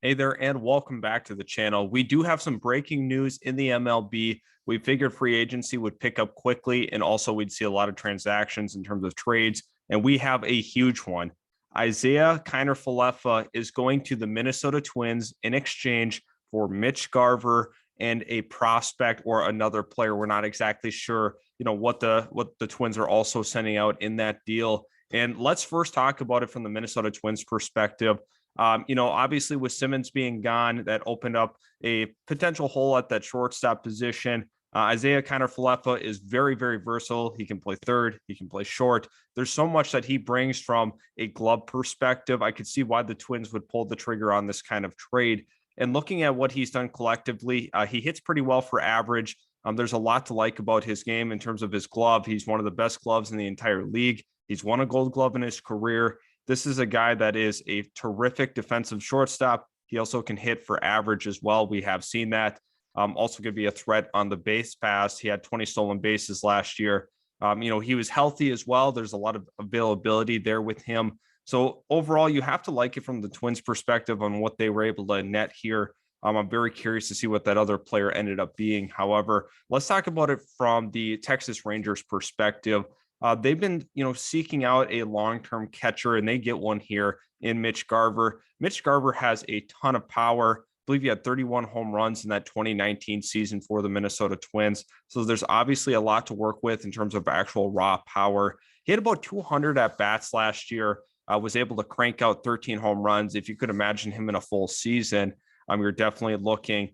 Hey there, and welcome back to the channel. We do have some breaking news in the MLB. We figured free agency would pick up quickly, and also we'd see a lot of transactions in terms of trades. And we have a huge one. Isiah Kiner-Falefa is going to the Minnesota Twins in exchange for Mitch Garver and a prospect or another player. We're not exactly sure, what the Twins are also sending out in that deal. And let's first talk about it from the Minnesota Twins perspective. Obviously with Simmons being gone, that opened up a potential hole at that shortstop position. Isiah Kiner-Falefa is very, very versatile. He can play third. He can play short. There's so much that he brings from a glove perspective. I could see why the Twins would pull the trigger on this kind of trade. And looking at what he's done collectively, he hits pretty well for average. There's a lot to like about his game in terms of his glove. He's one of the best gloves in the entire league. He's won a Gold Glove in his career. This is a guy that is a terrific defensive shortstop. He also can hit for average as well. We have seen that. Also going to be a threat on the base pass. He had 20 stolen bases last year. He was healthy as well. There's a lot of availability there with him. So overall, you have to like it from the Twins' perspective on what they were able to net here. I'm very curious to see what that other player ended up being. However, let's talk about it from the Texas Rangers' perspective. They've been, seeking out a long-term catcher, and they get one here in Mitch Garver. Mitch Garver has a ton of power. I believe he had 31 home runs in that 2019 season for the Minnesota Twins. So there's obviously a lot to work with in terms of actual raw power. He had about 200 at bats last year. Was able to crank out 13 home runs. If you could imagine him in a full season, you're definitely looking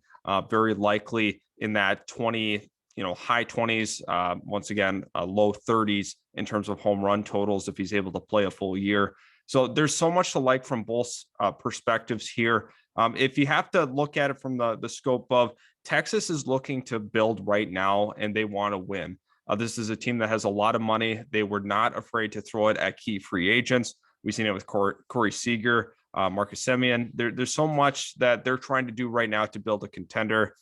very likely in that 20. High 20s, once again, low 30s in terms of home run totals if he's able to play a full year. So there's so much to like from both perspectives here. If you have to look at it from the scope of Texas is looking to build right now and they want to win. This is a team that has a lot of money. They were not afraid to throw it at key free agents. We've seen it with Corey Seager, Marcus Semien. There's so much that they're trying to do right now to build a contender.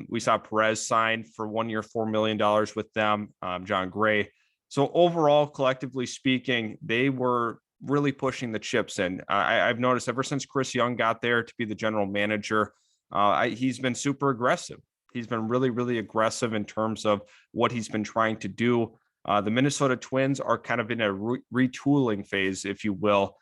We saw Perez sign for 1 year, $4 million with them, John Gray. So overall, collectively speaking, they were really pushing the chips in. I've noticed ever since Chris Young got there to be the general manager, he's been super aggressive. He's been really, really aggressive in terms of what he's been trying to do. The Minnesota Twins are kind of in a retooling phase, if you will.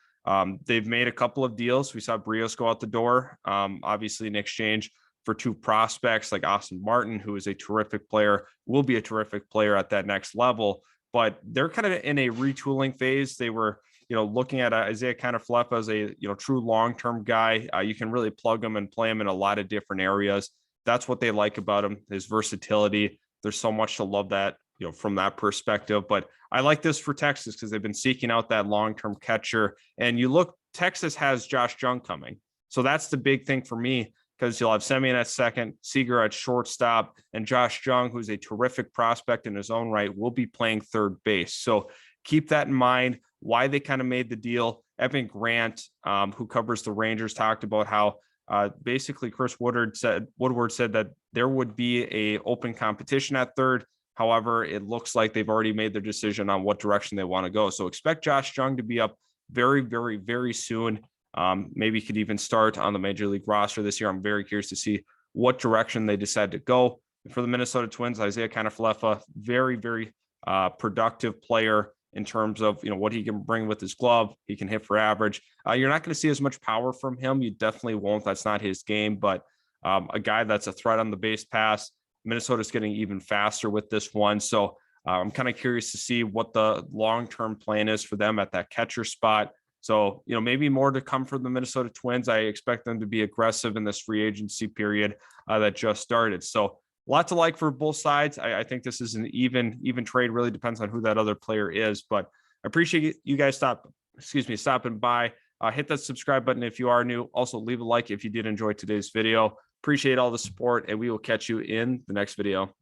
They've made a couple of deals. We saw Brios go out the door, obviously in exchange for two prospects like Austin Martin, who is a terrific player, will be a terrific player at that next level. But they're kind of in a retooling phase. They were, looking at Isiah Kiner-Falefa as a, true long-term guy. You can really plug him and play him in a lot of different areas. That's what they like about him, his versatility. There's so much to love that, from that perspective. But I like this for Texas because they've been seeking out that long-term catcher. And you look, Texas has Josh Jung coming. So that's the big thing for me, because you'll have Semien at second, Seager at shortstop, and Josh Jung, who's a terrific prospect in his own right, will be playing third base. So keep that in mind, why they kind of made the deal. Evan Grant, who covers the Rangers, talked about how basically Chris Woodward said that there would be a open competition at third. However, it looks like they've already made their decision on what direction they want to go. So expect Josh Jung to be up very, very, very soon. Maybe could even start on the major league roster this year. I'm very curious to see what direction they decide to go. For the Minnesota Twins, Isiah Kiner-Falefa, very, very productive player in terms of, what he can bring with his glove. He can hit for average. You're not going to see as much power from him. You definitely won't. That's not his game, but a guy that's a threat on the base pass. Minnesota's getting even faster with this one. So I'm kind of curious to see what the long-term plan is for them at that catcher spot. So, maybe more to come from the Minnesota Twins. I expect them to be aggressive in this free agency period that just started. So a lot to like for both sides. I think this is an even trade. Really depends on who that other player is. But I appreciate you guys stopping by. Hit that subscribe button if you are new. Also, leave a like if you did enjoy today's video. Appreciate all the support, and we will catch you in the next video.